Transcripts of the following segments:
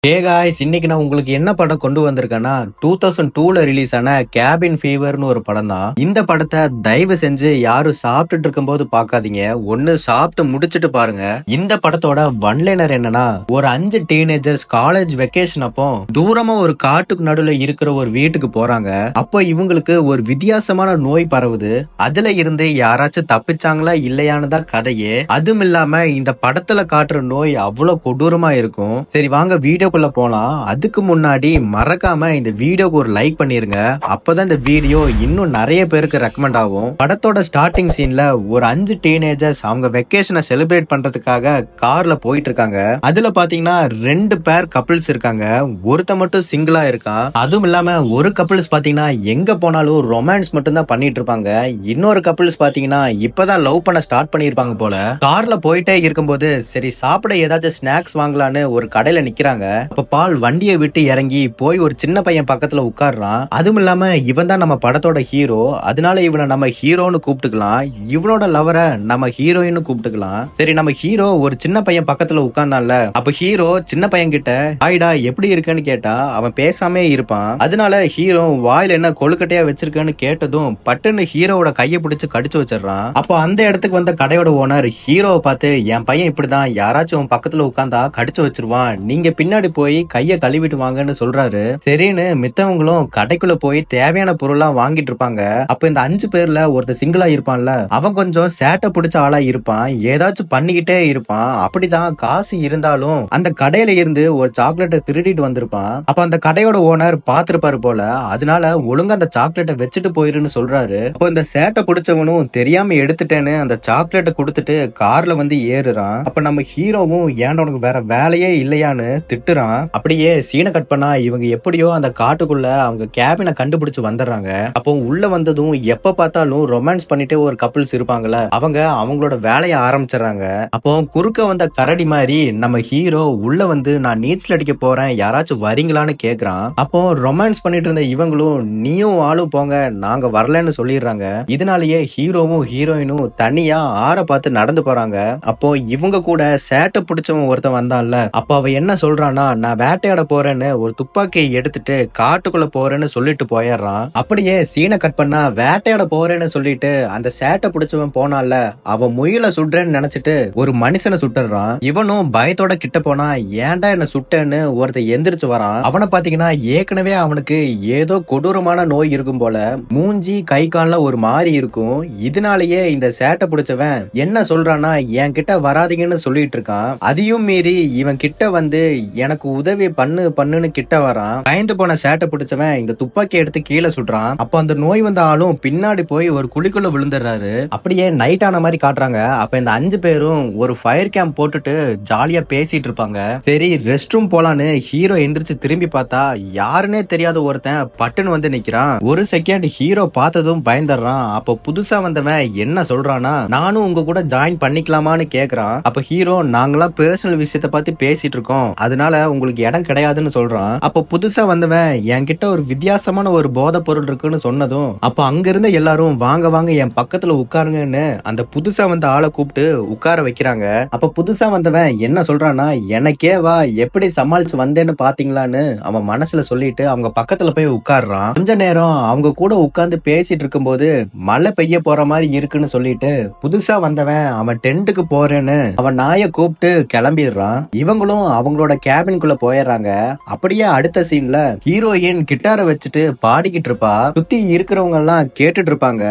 Hey guys, இன்னைக்கு நான் உங்களுக்கு என்ன படம் கொண்டு வந்திருக்கேன்னா 2002ல ரிலீஸ் ஆன கேபின் ஃபீவர்னு ஒரு படம் தான். இந்த படத்தை தயவு செஞ்சு யாரும் சாப்பிட்டுட்டு இருக்கும்போது பார்க்காதீங்க. ஒன்னு சாப்பிட்டு முடிச்சிட்டு பாருங்க. இந்த படத்தோட ஒன்லைனர் என்னன்னா, ஒரு 5 டீனேஜர்ஸ் காலேஜ் வெக்கேஷன் அப்போ தூரமா ஒரு காட்டுக்கு நடுவுல இருக்கிற ஒரு வீட்டுக்கு போறாங்க. அப்போ இவங்களுக்கு ஒரு வித்தியாசமான நோய் பரவுது. அதுல இருந்து யாராச்சும் தப்பிச்சாங்களா இல்லையான்னு தான் கதையே. அதுவும் இல்லாம இந்த படத்துல காட்டுற நோய் அவ்வளவு கொடூரமா இருக்கும். சரி வாங்க வீடியோக்குள்ள போலாம். அதுக்கு முன்னாடி மறக்காம இந்த வீடியோக்கு ஒரு லைக் பண்ணிருங்க. அப்பதான் இந்த வீடியோ இன்னும் நிறைய பேருக்கு ரெக்கமெண்ட் ஆகும். படத்தோட ஸ்டார்டிங் சீன்ல ஒரு 5 டீனேஜர்ஸ் அவங்க வெக்கேஷனை செலிப்ரேட் பண்றதுக்காக கார்ல போயிட்டு இருக்காங்க. அதுல பாத்தீங்கன்னா 2 பேர் கப்பிள்ஸ் இருக்காங்க. ஒருத்த மட்டும் சிங்கிளா இருக்கான். அதுவும் இல்லாம ஒரு கப்பிள்ஸ் பாத்தீங்கன்னா எங்க போனாலும் ரொமான்ஸ் மட்டும் தான் பண்ணிட்டு இருப்பாங்க. இன்னொரு கப்பிள்ஸ் பாத்தீங்கன்னா இப்பதான் லவ் பண்ண ஸ்டார்ட் பண்ணிருப்பாங்க போல. கார்ல போயிட்டே இருக்கும்போது சரி சாப்பிட ஏதாச்சும் ஸ்நாக்ஸ் வாங்கலான்னு ஒரு கடையில நிக்கிறாங்க. அப்ப பால் வண்டியை விட்டு இறங்கி போய் ஒரு சின்ன பையன் பக்கத்துல உட்கார்றான். அதுவும் இல்லாம இவன் தான் நம்ம படத்தோட ஹீரோ. அதனால இவனை நம்ம ஹீரோன்னு கூப்பிட்டுக்கலாம். இவனோட லவரை நம்ம ஹீரோயின்னு கூப்பிட்டுக்கலாம். சரி நம்ம ஹீரோ ஒரு சின்ன பையன் பக்கத்துல உட்கார்ந்தான்ல, அப்ப ஹீரோ சின்ன பையன் கிட்ட ஹாய்டா எப்படி இருக்குன்னு கேட்டா அவன் பேசாமே இருப்பான். அதனால ஹீரோ வாயில என்ன கொழுக்கட்டையா வச்சிருக்கன்னு கேட்டதும் பட்டுன்னு ஹீரோவோட கையை பிடிச்சு கடிச்சு வச்சிடறான். அப்போ அந்த இடத்துக்கு வந்த கடையோட ஓனர் ஹீரோவை பார்த்து, என் பையன் இப்படிதான் யாராச்சும் பக்கத்துல உட்கார்ந்தா கடிச்சு வச்சிருவான், நீங்க பின்னாடி போய் கைய கழுவிட்டு வாங்கன்னு சொல்றாரு. சரின்னு மித்தவங்களும் கடைக்குள்ள போய் தேவையான பொருள்லாம் வாங்கிட்டு இருப்பாங்க. அப்ப இந்த 5 பேர்ல ஒருத்தர் சிங்கிளா இருப்பான்ல, அவன் கொஞ்சம் சேட்டை பிடிச்ச ஆளா இருப்பான். ஏதாச்சும் பண்ணிக்கிட்டே இருப்பான். அப்படிதான் காசு இருந்தாலும் அந்த கடையில இருந்து ஒரு சாக்லேட்டை திருடிட்டு வந்திருப்பான். அப்ப அந்த கடையோட ஓனர் பாத்துருப்பாரு போல. அதனால ஒழுங்கா அந்த சாக்லேட்டை வச்சுட்டு போயிருன்னு சொல்றாரு. அப்போ இந்த சேட்டை பிடிச்சவனும் தெரியாம எடுத்துட்டேன்னு அந்த சாக்லேட்டை கொடுத்துட்டு கார்ல வந்து ஏறுறான். அப்ப நம்ம ஹீரோவும் ஏன்டா உனக்கு வேற வேலையே இல்லையான்னு திட்டுறான். அப்படியே சீனை கட் பண்ணா இவங்க எப்படியோ அந்த காட்டுக்குள்ள அவங்க கேபினை கண்டுபிடிச்சு வந்துடுறாங்க. அப்போ உள்ள வந்ததும் எப்ப பார்த்தாலும் ரொமான்ஸ் பண்ணிட்டு ஒரு கப்பிள்ஸ் இருப்பாங்கல்ல, அவங்க அவங்களோட வேலையை ஆரம்பிச்சிடறாங்க. அப்போ குறுக்க வந்த கரடி மாதிரி நம்ம ஹீரோ உள்ள வந்து நான் நீச்சல் அடிக்க போறேன் யாராச்சும் வரீங்களான்னு கேக்குறான். அப்போ ரொமான்ஸ் பண்ணிட்டு இருந்த இவங்களும் நீயும் ஆளும் போங்க நாங்க வரலன்னு சொல்லிடுறாங்க. இதனாலேயே ஹீரோவும் ஹீரோயினும் தனியா ஆற பார்த்து நடந்து போறாங்க. அப்போ இவங்க கூட சேட்டை பிடிச்சவன் ஒருத்தன் வந்தான்ல, அப்ப அவ என்ன சொல்றான்னா, நான் வேட்டையாட போறேன்னு ஒரு துப்பாக்கியை எடுத்துட்டு காட்டுக்குள்ள போறேன்னு சொல்லிட்டு போயிடுறான். அப்படியே சீனை கட் பண்ணா வேட்டையாட போறேன்னு சொல்லிட்டு அந்த சேட்டை பிடிச்சவன் போனால, அவன் முயலை சுடுறேன்னு நினைச்சிட்டு ஒரு மனுஷனை சுட்டுறான். இவனும் பயத்தோட கிட்ட போனா ஏன்டா என்ன சுட்டேன்னு ஒருத்த எந்திரிச்சு வரான். அவனை பாத்தீங்கன்னா ஏற்கனவே அவனுக்கு ஏதோ கொடூரமான நோய் இருக்கும் போல. மூஞ்சி கை கால்ல ஒரு மாதிரி இருக்கும். இதனாலேயே இந்த சேட்டை பிடிச்சவன் என்ன சொல்றான்னா, என் கிட்ட வராதீங்கன்னு சொல்லிட்டு இருக்கான். அதையும் மீறி இவன் கிட்ட வந்து எனக்கு உதவி பண்ணுன்னு கிட்ட வரான். பயந்து போன சேட்டை பிடிச்சவன் இந்த துப்பாக்கி எடுத்து கீழே சுடுறான். அப்ப அந்த நோய் வந்த ஆளும் பின்னாடி போய் ஒரு குழிக்குள்ள விழுந்துடுறாரு. அப்படியே நைட் ஆன மாதிரி காட்டுறாங்க. அப்ப இந்த 5 பேரும் ஒரு ஃபயர் கேம்ப் போட்டுட்டு ஜாலியா பேசிட்டு இருப்பாங்க. சரி ரெஸ்ட் ரூம் போலான்னு ஹீரோ எந்திரிச்சு திரும்பி பார்த்தா யாருன்னே தெரியாத ஒருத்தன் பட்டுன்னு வந்து நிக்கிறான். ஒரு செகண்ட் ஹீரோ பார்த்ததும் பயந்துடுறான். அப்ப புதுசா வந்தவன் என்ன சொல்றானா, நானும் உங்க கூட ஜாயின் பண்ணிக்கலாமான்னு கேக்குறான். அப்ப ஹீரோ, நாங்களாம் பர்சனல் விஷயத்த பத்தி பேசிட்டு இருக்கோம், அதனால உங்களுக்கு இடம் கிடையாதுன்னு சொல்றான். அப்ப புதுசா வந்தவன் என்கிட்ட ஒரு வித்தியாசமான ஒரு போதை பொருள் இருக்குன்னு சொன்னதும் அப்ப அங்க இருந்த எல்லாரும் வாங்க வாங்க என் பக்கத்துல உட்காருங்கன்னு அந்த புதுசா வந்த ஆளை கூப்பிட்டு உட்கார வைக்கிறாங்க. அப்ப புதுசா வந்தவன் என்ன சொல்றான்னா, எனக்கே வா எப்படி சமாளிச்சு வந்தேன்னு பாத்தீங்களான்னு அவன் மனசுல சொல்லிட்டு அவங்க பக்கத்துல போய் உட்கார்றான். கொஞ்ச நேரம் அவங்க கூட உட்கார்ந்து பேசிட்டு இருக்கும்போது மழை பெய்ய போற மாதிரி இருக்குன்னு சொல்லிட்டு புதுசா வந்தவன் அவன் டென்ட்டுக்கு போறேன்னு அவன் நாயை கூப்பிட்டு கிளம்பிடுறான். இவங்களும் அவங்களோட கேபின்குள்ள போயிடுறாங்க. அப்படியே அடுத்த சீன்ல ஹீரோயின் கிட்டாரை வச்சுட்டு பாடிக்கிட்டு இருப்பா. சுத்தி இருக்கிறவங்க எல்லாம் கேட்டுட்டு இருப்பாங்க.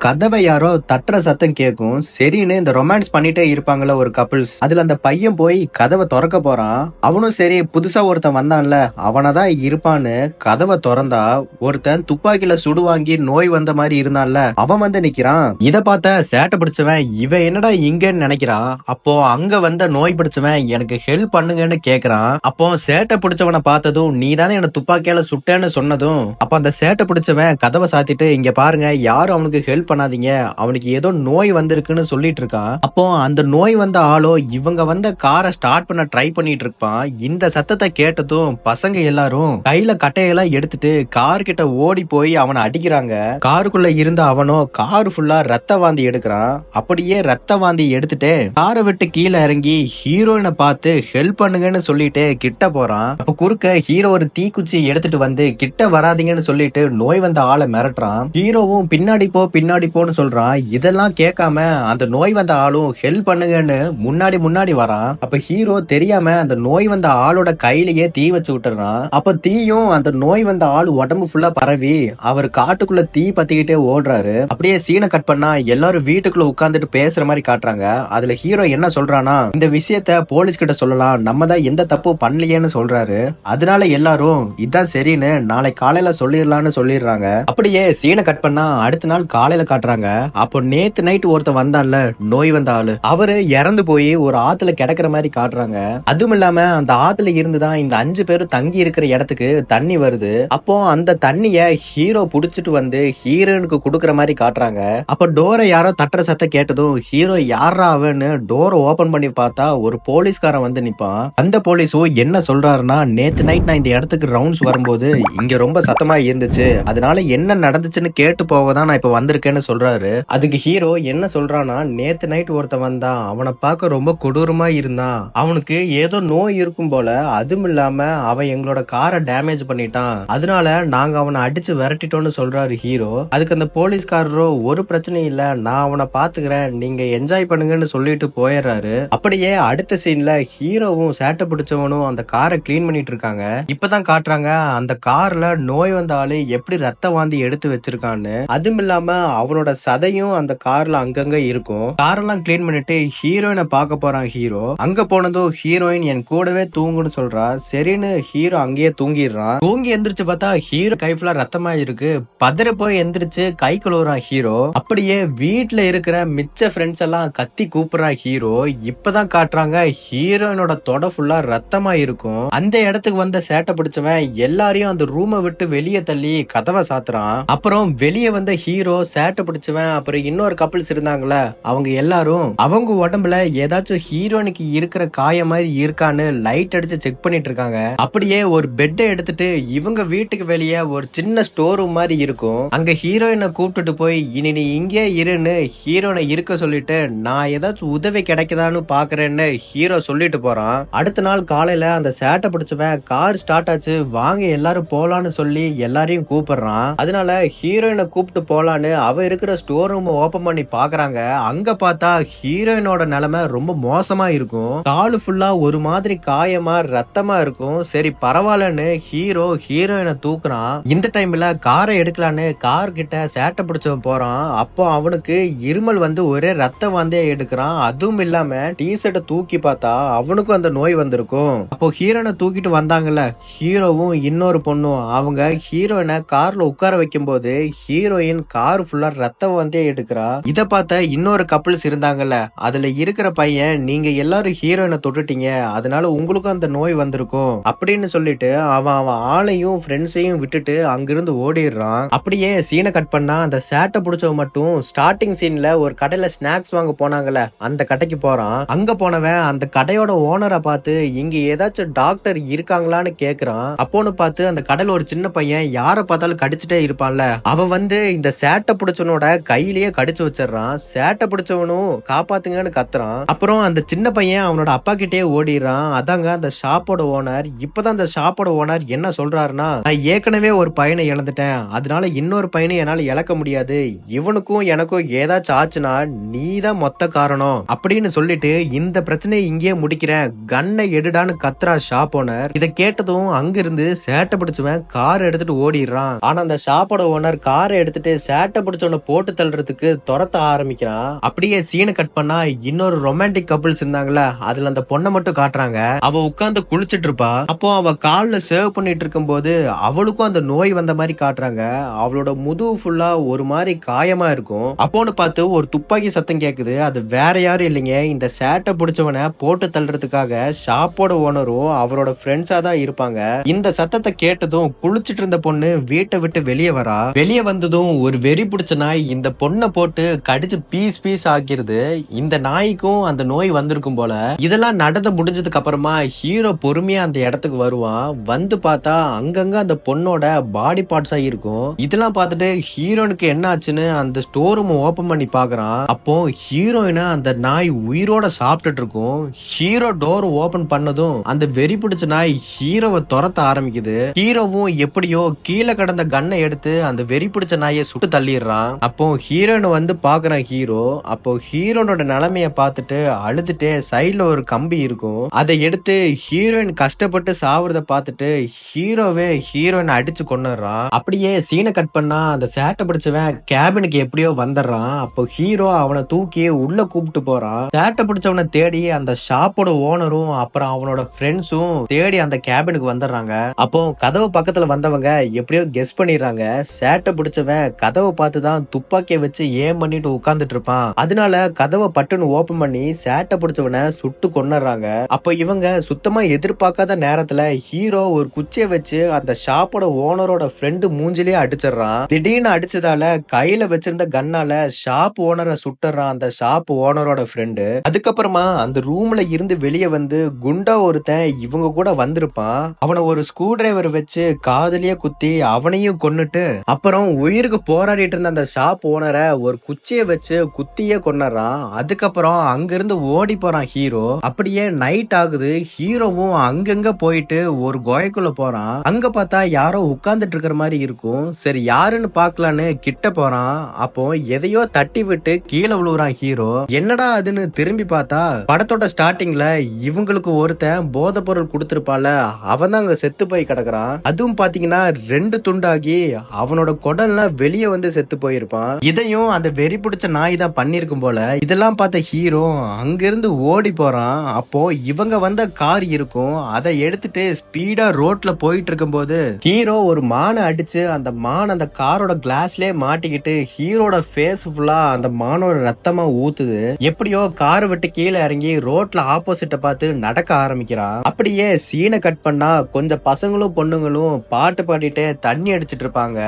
கதவை யாரோ தட்டுற சத்தம் கேட்கும். சரின்னு இந்த ரொமான்ஸ் பண்ணிட்டே இருப்பாங்கல்ல ஒரு கப்பிள்ஸ், அதுல அந்த பையன் போய் கதவை திறக்க போறான். அவனும் சரி புதுசா ஒருத்தன் வந்தான்ல அவனதான் இருப்பான்னு கதவை திறந்தா ஒருத்தன் துப்பாக்கில சுடு வாங்கி நோய் வந்த மாதிரி இருந்தான்ல அவன் வந்து நிக்கிறான். இத பார்த்த சேட்டை பிடிச்சவன் இவன் என்னடா இங்கன்னு நினைக்கிறான். அப்போ அங்க வந்த நோய் பிடிச்சவன் எனக்கு ஹெல்ப் பண்ணுங்கன்னு கேக்குறான். அப்போ சேட்டை பிடிச்சவனை பார்த்ததும் நீ தானே என்ன துப்பாக்கியால சுட்டேன்னு சொன்னதும் அப்ப அந்த சேட்டை பிடிச்சவன் கதவை சாத்திட்டு, இங்க பாருங்க யாரும் அவனுக்கு ஹெல்ப் பண்ணாதீங்க, அவனுக்கு ஏதோ நோய் வந்திருக்குன்னு சொல்லிட்டு இருக்கான். அப்போ அந்த நோய் வந்த ஆளோ இவங்க வந்த காரை ஸ்டார்ட் பண்ண ட்ரை பண்ணிட்டு இருப்பான். இந்த சத்தத்தை கேட்டதும் பசங்க எல்லாரும் கையில கட்டையெல்லாம் எடுத்துட்டு கார் கிட்ட ஓடி போய் அவனை அடிக்கிறாங்க. காருக்குள்ள இருந்த அவனோ கார் ஃபுல்லா ரத்த வாந்தி எடுக்கிறான். அப்படியே ரத்த வாந்தி எடுத்துட்டு காரை விட்டு கீழே இறங்கி ஹீரோயினை பார்த்து ஹெல்ப் பண்ணுங்கன்னு சொல்லிட்டு கிட்ட போறான். அப்ப குறுக்க ஹீரோ ஒரு தீக்குச்சி எடுத்துட்டு வந்து கிட்ட வராதீங்கன்னு சொல்லிட்டு நோய் வந்த ஆளை மிரட்டுறான். ஹீரோவும் பின்னாடி போன்னு சொல்றான். இதெல்லாம் கேட்காம அந்த நோய் வந்த ஆளும் ஹெல்ப் பண்ணுங்கன்னு முன்னாடி முன்னாடி வரான். அப்ப ஹீரோ தெரியாம அந்த நோய் வந்த ஆளோட கையிலேயே தீ வச்சு விட்டுறான். அப்ப தீயும் அந்த நோய் வந்த ஆள் உடம்பு ஃபுல்லா பரவி அவர் காட்டுக்குள்ள தீ பத்திக்கிட்டே ஓடுறாரு. அப்படியே சீனை கட் பண்ணா எல்லாரும் வீட்டுக்குள்ள உட்கார்ந்துட்டு பேசுற மாதிரி காட்டுறாங்க. அதுல ஹீரோ என்ன சொல்றானா, இந்த விஷயத்த போலீஸ் கிட்ட சொல்லலாம், நம்ம தான் எந்த தப்பு பண்ணலையேன்னு சொல்றாரு. அதனால எல்லாரும் இதான் சரின்னு நாளை காலையில சொல்லிடலாம்னு சொல்லிடுறாங்க. அப்படியே சீனை கட் பண்ணா அடுத்த நாள் காலையில காட்டுறாங்க. அப்போ நேத்து நைட் ஒருத்தன் வந்தான்ல நோய் வந்த ஆளு, அவரு இறந்து போய் ஒரு ஆத்துல கிடக்குற மாதிரி காட்டுறாங்க. அதுவும் இல்லாம அந்த ஆத்துல இருந்துதான் இந்த 5 பேரும் தங்கி இருக்கிற இடத்துக்கு தண்ணி வருது. அப்போ அந்த தண்ணிய ஹீரோ புடிச்சிட்டு வந்து ஹீரோனுக்கு குடுக்கற மாதிரி காட்டுறாங்க. அப்ப டோரை யாரோ தட்டுற சத்தம் கேட்டதும் ஹீரோ யாரா அவன்னு டோரை ஓபன் பண்ணி பார்த்தா ஒரு போலீஸ்காரன் வந்து நிப்பான். அந்த போலீஸும் என்ன சொல்றாருன்னா, நேத்து நைட் நான் இந்த இடத்துக்கு ரவுண்ட்ஸ் வரும்போது இங்க ரொம்ப சத்தமா இருந்துச்சு, அதனால என்ன நடந்துச்சுன்னு கேட்டு போகதான் நான் இப்ப வந்திருக்கேன்னு சொல்றாரு. அதுக்கு ஹீரோ என்ன சொல்றானா, நேத்து நைட் ஒருத்தன் வந்தான், அவனை பார்க்க ரொம்ப கொடூரமா இருந்தான், அவனுக்கு ஏதோ நோய் இருக்கும் போல, அதுவும் இல்லாம அவன் எங்களோட காரை டேமேஜ் பண்ணிட்டான், அதனால நாங்க அவனை அடிச்சு விரட்டிட்டோம்னு சொல்றாரு ஹீரோ. அதுக்கு அந்த போலீஸ்காரரோ ஒரு பிரச்சனையும் இல்ல, நான் அவனை பாத்துக்கிறேன், நீங்க என்ஜாய் பண்ணுங்கன்னு சொல்லிட்டு போயிடுறாரு. அப்படியே அடுத்த சீன்ல ஹீரோவும் சேட்டை பிடிச்சவனும் அந்த காரை கிளீன் பண்ணிட்டு இருக்காங்க. இப்பதான் காட்டுறாங்க அந்த கார்ல நோய் வந்த ஆளு எப்படி ரத்த வாந்தி எடுத்து வச்சிருக்கான்னு. அதுவும் இல்லாம அவனோட சதையும் அந்த கார்ல அங்கங்க இருக்கும். காரெல்லாம் கிளீன் பண்ணிட்டு ஹீரோயினை பார்க்க போறான் ஹீரோ. அங்க போனதும் ஹீரோயின் என் கூடவே தூங்குன்னு சொல்றா. சரின்னு ஹீரோ அங்கேயே தூங்கிடுறான். தூங்கி எந்திரிச்சு பார்த்தா ஹீரோ கை ஃபுல்லா ரத்தமா இருக்கு. பதற போய் எந்திரிச்சு கை கழுவுறான் ஹீரோ. அப்படியே வீட்டுல இருக்கிற மிச்ச ஃப்ரெண்ட்ஸ் எல்லாம் கத்தி கூப்பிடுறான் ஹீரோ. இப்பதான் காட்டுறாங்க ஹீரோயினோட தொட ஃபுல்லா ரத்தமா இருக்கும். அந்த இடத்துக்கு வந்த சேட்டை பிடிச்சவன் எல்லாரையும் அந்த ரூமை விட்டு வெளியே தள்ளி கதவை சாத்துறான். அப்புறம் வெளியே வந்த ஹீரோ, சேட்டை பிடிச்சவன், அப்புறம் இன்னொரு கப்பிள்ஸ் இருந்தாங்களே, அவங்க எல்லாரும் அவங்க உடம்புல ஏதாச்சும் ஹீரோனுக்கு இருக்கிற காயம் மாதிரி இருக்கான்னு லைட் அடிச்சு செக் பண்ணிட்டு இருக்காங்க. அப்படியே ஒரு பெட்டை எடுத்துட்டு இவங்க வீட்டுக்கு வெளியே ஒரு சின்ன ஸ்டோர் ரூம் மாதிரி இருக்கும். அங்க ஹீரோயினை கூப்பிட்டுட்டு போய் இனி நீ இங்கே இருன்னு ஹீரோனை இருக்க சொல்லிட்டு நான் ஏதாச்சும் உதவி கிடைக்குதான்னு பாக்குறேன்னு ஹீரோ சொல்லிட்டு போறான். அடுத்த நாள் காலையில அந்த சேட்டை பிடிச்சவன் கார் ஸ்டார்ட் ஆச்சு, வாங்க எல்லாரும் போலான்னு சொல்லி எல்லாரையும் கூப்பிடுறான். அதனால ஹீரோயினை கூப்பிட்டு போலான்னு அவ இருக்கிற ஸ்டோர் ரூம் ஓபன் பண்ணி பாக்குறாங்க. அங்க பார்த்தா ஹீரோயினோட நிலைமை ரொம்ப மோசமா இருக்கும். காலு ஃபுல்லா ஒரு மாதிரி காயமா ரத்தமா இருக்கும். சரி பரவாயில்லன்னு ஹீரோ ஹீரோயினை தூக்குறான். இந்த டைம்ல காரை எடுக்கலான்னு கார் கிட்ட சேட்டை பிடிச்சவன் போறான். அப்போ அவனுக்கு இருமல் வந்து ஒரே ரத்த வாந்தியா எடுக்கிறான். அதுவும் இல்லாம டிஷர்ட்டை தூக்கி பார்த்தா அவனுக்கும் அந்த நோய் வந்திருக்கும். அப்போ ஹீரோனை தூக்கிட்டு வந்தாங்கல்ல ஹீரோவும் இன்னொரு பொண்ணும், அவங்க ஹீரோயினை கார்ல உட்கார வைக்கும் போது ஹீரோயின் கார் ஃபுல்லா ரத்த வாந்தியா எடுக்கிறா. இத பார்த்த இன்னொரு கப்பிள்ஸ் இருந்தாங்கல்ல, அதுல இருக்கிற பையன் நீங்க எல்லாரும் ஹீரோயினை தொட்டுட்டீங்க, அதனால உங்களுக்கும் அந்த நோய் வந்திருக்கும் அப்படின்னு சொல்லிட்டு அவன் ஆளையும் ஃப்ரெண்ட்ஸையும் விட்டுட்டு அங்கிருந்து ஓடிடுறான். அப்படியே சீனை கட் பண்ணா அந்த சேட்டை பிடிச்சவன் மட்டும் ஸ்டார்டிங் சீன்ல ஒரு கடையில ஸ்நாக்ஸ் வாங்க போனாங்கல்ல அந்த கடைக்கு போறான். அங்க போனவன் அந்த கடையோட ஓனரை பார்த்து இங்க ஏதாச்சும் டாக்டர் இருக்காங்களான்னு கேக்குறான். அப்போன்னு பார்த்து அந்த கடையில ஒரு சின்ன பையன் யார பார்த்தாலும் கடிச்சிட்டே இருப்பான்ல, அவன் வந்து இந்த சேட்டை பிடிச்சவனோட கையிலேயே கடிச்சு வச்சிடறான். சேட்டை பிடிச்சவனும் காப்பாத்துங்கன்னு கத்துறான். அப்புறம் அந்த சின்ன பையன் அவனோட அப்பா கிட்டே ஓடிடுறான். அதாங்க அந்த ஷாப்போட ஓனர். இப்பதான் அந்த ஷாப்போட ஓனர் என்ன சொல்றாருன்னா, நான் ஏற்கனவே ஒரு பையனை இழந்துட்டேன், அதனால இன்னொரு பையனை என்னால இழக்க முடியாது, இவனுக்கும் எனக்கும் ஏதாச்சும் ஆச்சுன்னா நீதான் மொத்த காரணம் அப்படின்னு சொல்லிட்டு இந்த பிரச்சனையை இங்கேயே முடிக்கிறேன், கண்ணை எடுடான்னு கத்துறா ஷாப் ஓனர். இதை கேட்டதும் அங்கிருந்து சேட்டை பிடிச்சவன் கார் எடுத்துட்டு ஓடிடுறான். ஆனா அந்த ஷாப்போட ஓனர் காரை எடுத்துட்டு சேட்டை பிடிச்சவனை போட்டு தள்ளுறதுக்கு துரத்த ஆரம்பிக்கிறான். அப்படியே சீனை கட் பண்ணா இன்னொரு ரொமான்டிக் கப்பிள்ஸ் இருந்தாங்களா, அதுல அந்த பொண்ணை மட்டும் காட்டுறாங்க. அவ உட்கார்ந்து குளிச்சிட்டு இருப்பா. அப்போ அவ கால்ல சேவ் பண்ணிட்டு இருக்கும் போது அவளுக்கும் அந்த நோய் வந்த மாதிரி காட்டுறாங்க. அவளோட முதுகு ஃபுல்லா ஒரு மாதிரி காயமா இருக்கும். அப்போன்னு பார்த்து ஒரு துப்பாக்கி சத்தம் கேக்குது. அது வேற யாரும் இல்லைங்க, இந்த சேட்டை பிடிச்சவனை போட்டு தள்ளுறதுக்காக ஷாப்போட ஓனரும் அவரோட ஃப்ரெண்ட்ஸா தான் இருப்பாங்க. இந்த சத்தத்தை கேட்டதும் குளிச்சிட்டு இருந்த பொண்ணு வீட்டை விட்டு வெளியே வரா. வெளியே வந்ததும் ஒரு வெறி பிடிச்ச நாய் இந்த பொண்ணை போட்டு கடிச்சு பீஸ் பீஸ் ஆக்கிருது. இந்த நாய்க்கும் அந்த நோய் வந்திருக்கும் போல. இதெல்லாம் நடந்து முடிஞ்சதுக்கு அப்புறமா ஹீரோ பொறுமையா அந்த இடத்துக்கு வருவான். வந்து பார்த்தா அங்கங்க அந்த பொண்ணோட பாடி பார்ட்ஸா இருக்கும். இதெல்லாம் பார்த்துட்டு ஹீரோனுக்கு என்ன ஆச்சுன்னு அந்த ஸ்டோர் ரூம் ஓபன் பண்ணி பாக்குறான். அப்போ ஹீரோயினை அந்த நாய் உயிரோட சாப்பிட்டுட்டு இருக்கும். ஹீரோ டோர் ஓபன் பண்ணதும் அந்த வெறி பிடிச்ச நாய் ஹீரோவை துரத்த ஆரம்பிக்குது. ஹீரோவும் எப்படியோ கீழே கடந்த கன்னை எடுத்து அந்த வெறி பிடிச்ச நாயை சுட்டு தள்ளிடுறான். அப்போ ஹீரோனை வந்து பாக்குறான் ஹீரோ. அப்போ ஹீரோனோட நிலைமைய பார்த்துட்டு அழுதுட்டே சைட்ல ஒரு கம்பி இருக்கும், அதை எடுத்து ஹீரோயின் கஷ்டப்பட்டு சாவுறத பார்த்துட்டு ஹீரோவே ஹீரோயினை அடிச்சு கொண்டுறான். அப்படியே சீனை கட் பண்ணா அந்த சேட்டை பிடிச்சவன் கேபினுக்கு எப்படியோ வந்துடுறான். அப்போ ஹீரோ அவனை தூக்கி உள்ள கூப்பிட்டு போறான். சேட்டை பிடிச்சவனை தேடி அந்த ஷாப்போட ஓனரும் அப்புறம் அவனோட ஃப்ரெண்ட்ஸும் தேடி அந்த கேபினுக்கு வந்துடுறாங்க. அப்போ கதவு பக்கத்துல வந்தவங்க எப்படியோ கெஸ் பண்ணிடுறாங்க, சேட்டை பிடிச்சவன் கதவை பார்த்துதான் துப்பாக்கியை வச்சு ஏம் பண்ணிட்டு உட்கார்ந்துட்டு இருப்பான். அதனால கதவை பட்டுன்னு ஓபன் பண்ணி சேட்டை பிடிச்சவனை சுட்டு கொண்டுறாங்க. அப்போ இவங்க சுத்தமா எதிர்பார்க்காத நேரத்துல ஹீரோ ஒரு குச்சியை வச்சு அந்த ஷாப்போட ஓனரோட ஃப்ரெண்டு மூஞ்சிலேயே அடிச்சிடறான். திடீர்னு அடிச்சதால கையில வச்சிருந்த கன்னால ஷாப் ஓனரை சுட்டுறான் அந்த ஷாப் ஓனரோட ஃப்ரெண்டு. அதுக்கப்புறமா அந்த ரூம்ல இருந்து வெளியே வந்து குண்டா ஒருத்தன் இவங்க கூட வந்திருப்பான். அவனை ஒரு ஸ்க்ரூ டிரைவர் வச்சு காதலியே குத்தி அவனையும் கொன்னுட்டு அப்புறம் உயிருக்கு போராடிட்டு இருந்த அந்த ஷாப் ஓனரை ஒரு குச்சியை வச்சு குத்தியே கொன்னுறான். அதுக்கப்புறம் அங்கிருந்து ஓடி போறான் ஹீரோ. அப்படியே நைட் ஆகுது. ஹீரோவும் அங்கங்க போயிட்டு ஒரு குகைக்குள்ள போறான். அங்க பார்த்தா யாரோ உட்கார்ந்துட்டு இருக்கிற மாதிரி இருக்கும். சரி யாருன்னு பாக்கலான்னு கிட்ட போறான். அப்போ எதையோ தட்டி விட்டு கீழே விழுறான் ஹீரோ. என்னடா அதுன்னு திரும்பி பார்த்தா படத்தோட ஸ்டார்டிங்ல இவங்களுக்கு ஒருத்தன் போதை பொருள் கொடுத்திருப்பால, அவன் தான் அங்க செத்து போய் கிடக்குறான். அதுவும் பாத்தீங்கன்னா 2 துண்டாகி அவனோட குடல்லாம் வெளியே வந்து செத்து போயிருப்பான். இதையும் அந்த வெறி பிடிச்ச நாய் தான் பண்ணிருக்கும் போல. இதெல்லாம் பார்த்த ஹீரோ அங்கிருந்து ஓடி போறான். அப்போ இவங்க வந்த கார் இருக்கும், அதை எடுத்துட்டு ஸ்பீடா ரோட்ல போயிட்டு இருக்கும் போது ஹீரோ ஒரு மானை அடிச்சு அந்த மான் அந்த காரோட கிளாஸ்லயே மாட்டிக்கிட்டு ஹீரோட ஃபேஸ் ஃபுல்லா அந்த மானோட ரத்தமா ஊத்துது. எப்படியோ காரை விட்டு கீழே இறங்கி ரோட்ல ஆப்போசிட்ட பார்த்து நடக்க ஆரம்பிக்கிறான். அப்படியே சீனை கட் பண்ணா கொஞ்சம் பசங்களும் பொண்ணுங்களும் பாட்டு பாடிட்டு தண்ணி அடிச்சிட்டு இருப்பாங்க.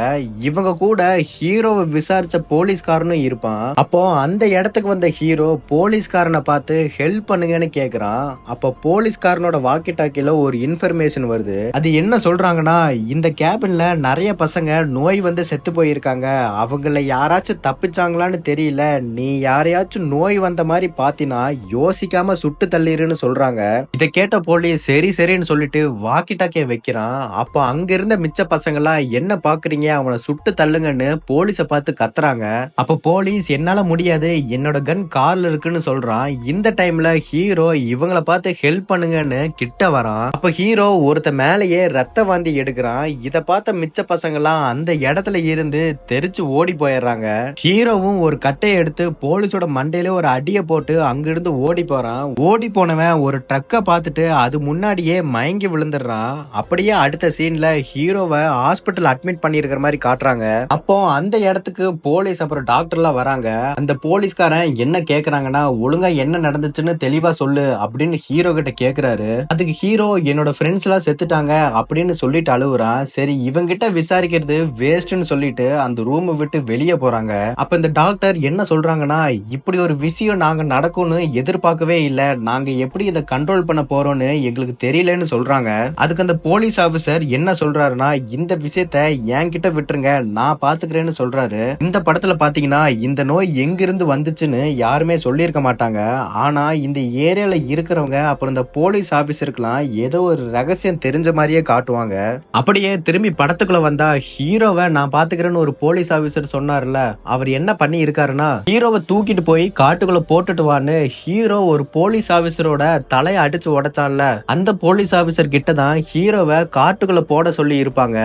இவங்க கூட ஹீரோவை விசாரிச்ச போலீஸ்காரனும் இருப்பான். அப்போ அந்த இடத்துக்கு வந்த ஹீரோ போலீஸ்காரனை பார்த்து ஹெல்ப் பண்ணுங்கன்னு கேக்குறான். அப்போ போலீஸ்காரனோட வாக்கி டாக்கில ஒரு இன்ஃபர்மேஷன் வருது. அது என்ன சொல்றாங்கன்னா, இந்த கேபின்ல நிறைய பசங்க நோய் வந்து செத்து போயிருக்காங்க, அவங்கள யாராச்சும் தப்பிச்சாங்களான்னு தெரியல, நீ யாரையாச்சும் நோய் வந்த மாதிரி பாத்தினா யோசிக்காம சுட்டு தள்ளிருன்னு சொல்றாங்க. இதை கேட்ட போலீஸ் சரி சரின்னு சொல்லிட்டு வாக்கி டாக்கிய வைக்கிறான். அப்போ அங்க இருந்த மிச்ச பசங்க எல்லாம் என்ன பாக்குறீங்க, அவனை சுட்டு தள்ளுங்கன்னு போலீஸ பார்த்து கத்துறாங்க. அப்ப போலீஸ் என்னால முடியாது, என்னோட கன் கார்ல இருக்குன்னு சொல்றான். இந்த டைம்ல ஹீரோ இவங்கள பார்த்து ஹெல்ப் பண்ணுங்கன்னு கிட்ட வரான். அப்ப ஹீரோ ஒருத்த மேலேயே ரத்த வாந்தி எடுக்கிறான். இத பார்த்த மிச்ச பசங்க எல்லாம் அந்த இடத்துல இருந்து தெரிச்சு ஓடி போயிடுறாங்க. ஹீரோவும் ஒரு கட்டையை எடுத்து போலீஸோட மண்டையில ஒரு அடியை போட்டு அங்கிருந்து ஓடி போறான். ஓடி போனவன் ஒரு ட்ரக்க பார்த்துட்டு அது முன்னாடியே மயங்கி விழுந்துடுறான். அப்படியே அடுத்த சீன்ல ஹீரோவை ஹாஸ்பிட்டல் அட்மிட் பண்ணிருக்கிற மாதிரி காட்டுறாங்க. அப்போ அந்த இடத்துக்கு போலீஸ் அப்புறம் டாக்டர் எல்லாம் வராங்க. அந்த போலீஸ்காரன் என்ன கேக்குறாங்கன்னா, ஒழுங்கா என்ன நடந்துச்சுன்னு தெளிவா சொல்லு அப்படின்னு ஹீரோ கிட்ட கேக்குறாரு. அதுக்கு ஹீரோ என்னோட ஃப்ரெண்ட்ஸ் எல்லாம் செத்துட்டாங்க அப்படின்னு சொல்லிட்டு அழுவுறான். சரி இவங்கிட்ட விசாரிக்கிறது வேஸ்ட்னு சொல்லிட்டு அந்த ரூம் விட்டு வெளியே போறாங்க. அப்ப இந்த டாக்டர் என்ன சொல்றாங்கன்னா, இப்படி ஒரு விஷயம் நாங்க நடக்கும்னு எதிர்பார்க்கவே இல்ல, நாங்க எப்படி இதை கண்ட்ரோல் பண்ண போறோம்னு எங்களுக்கு தெரியலன்னு சொல்றாங்க. அதுக்கு அந்த போலீஸ் ஆபீசர் என்ன சொல்றாருன்னா, இந்த விஷயத்த என்கிட்ட விட்டுருங்க, நான் பாத்துக்கிறேன்னு சொல்றாரு. இந்த படத்துல பாத்தீங்கன்னா இந்த நோய் எங்கிருந்து வந்துச்சுன்னு யாருமே சொல்லியிருக்க மாட்டாங்க. ஆனா இந்த ஏரியால இருக்கிறவங்க அப்புறம் இந்த போலீஸ் ஆபீசருக்குலாம் ஏதோ ஒரு ரகசியம் தெரிஞ்ச மாதிரியே காட்டுவாங்க. அப்படியே திரும்பி படத்துக்குள்ள வந்தா ஹீரோவை நான் பாத்துக்கிறேன்னு ஒரு போலீஸ் ஆபீசர் சொன்னார்ல, அவர் என்ன பண்ணி இருக்காருன்னா, ஹீரோவை தூக்கிட்டு போய் காட்டுக்குள்ள போட்டுட்டு வான்னு ஹீரோ ஒரு போலீஸ் ஆபீசரோட தலையை அடிச்சு உடைச்சான்ல, அந்த போலீஸ் ஆபீசர் கிட்டதான் ஹீரோவை காட்டுக்குள்ள போட சொல்லி இருப்பாங்க.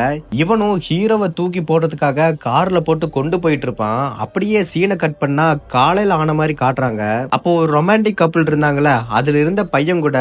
இவனும் ஹீரோவை தூக்கி போடுறதுக்காக கார்ல போட்டு கொண்டு போயிட்டு இருப்பான். அப்படியே சீனை கட் பண்ணா காலையில ஆன மாதிரி காட்டுறாங்க. அப்போ ஒரு ரொமான்டிக் கப்பிள் இருந்தாங்கல்ல, அதுல இருந்த பையன் கூட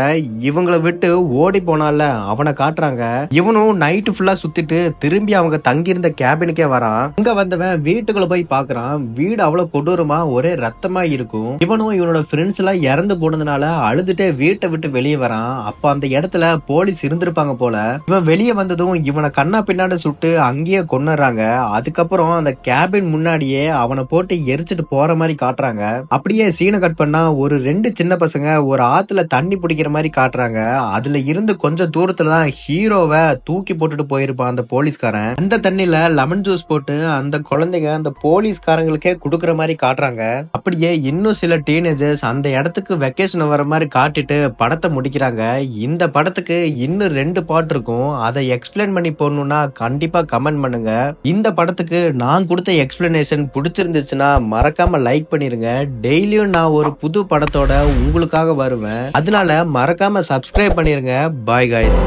இவங்களை விட்டு ஓடி போனால அவனை காட்டுறாங்க. இவனும் நைட்டு ஃபுல்லா சுத்திட்டு திரும்பி அவங்க தங்கியிருந்த கேபினுக்கே வரான். அங்க வந்தவன் வீட்டுக்குள்ள போய் பாக்குறான். வீடு அவ்வளவு கொடூரமா ஒரே ரத்தமா இருக்கும். இவனும் இவனோட ஃப்ரெண்ட்ஸ் எல்லாம் இறந்து போனதுனால அழுதுட்டே வீட்டை விட்டு வெளியே வரான். அப்ப அந்த இடத்துல போலீஸ் இருந்திருப்பாங்க போல. இவன் வெளியே வந்ததும் இவனை கண்ணா பின்னாடி சுட்டு அங்கேயே கொன்னுறாங்க. அதுக்கப்புறம் அந்த கேபின் முன்னாடியே அவனை போட்டு எரிச்சிட்டு போற மாதிரி காட்டுறாங்க. அப்படியே சீனை கட் பண்ணா ஒரு 2 சின்ன பசங்க ஒரு ஆத்துல தண்ணி பிடிக்கிற மாதிரி காட்டுறாங்க. அதுல இருந்து கொஞ்சம் தூரத்துலதான் ஹீரோவை தூக்கி போட்டுட்டு போயிருப்பான் அந்த போலீஸ்காரன். அந்த தண்ணில லெமன் ஜூஸ் போட்டு அந்த குழந்தைங்க அந்த போலீஸ்காரங்களுக்கே குடுக்கற மாதிரி காட்டுறாங்க. அப்படியே இன்னும் சில டீனேஜர்ஸ் அந்த இடத்துக்கு வெக்கேஷன் வர மாதிரி காட்டிட்டு படத்தை முடிக்கிறாங்க. எடுத்திருக்காங்க. இந்த படத்துக்கு இன்னும் 2 பார்ட் இருக்கும். அதை எக்ஸ்பிளைன் பண்ணி போடணும்னா கண்டிப்பா கமெண்ட் பண்ணுங்க. இந்த படத்துக்கு நான் கொடுத்த எக்ஸ்பிளனேஷன் பிடிச்சிருந்துச்சுன்னா மறக்காம லைக் பண்ணிருங்க. டெய்லியும் நான் ஒரு புது படத்தோட உங்களுக்காக வருவேன். அதனால மறக்காம சப்ஸ்கிரைப் பண்ணிருங்க. Bye guys.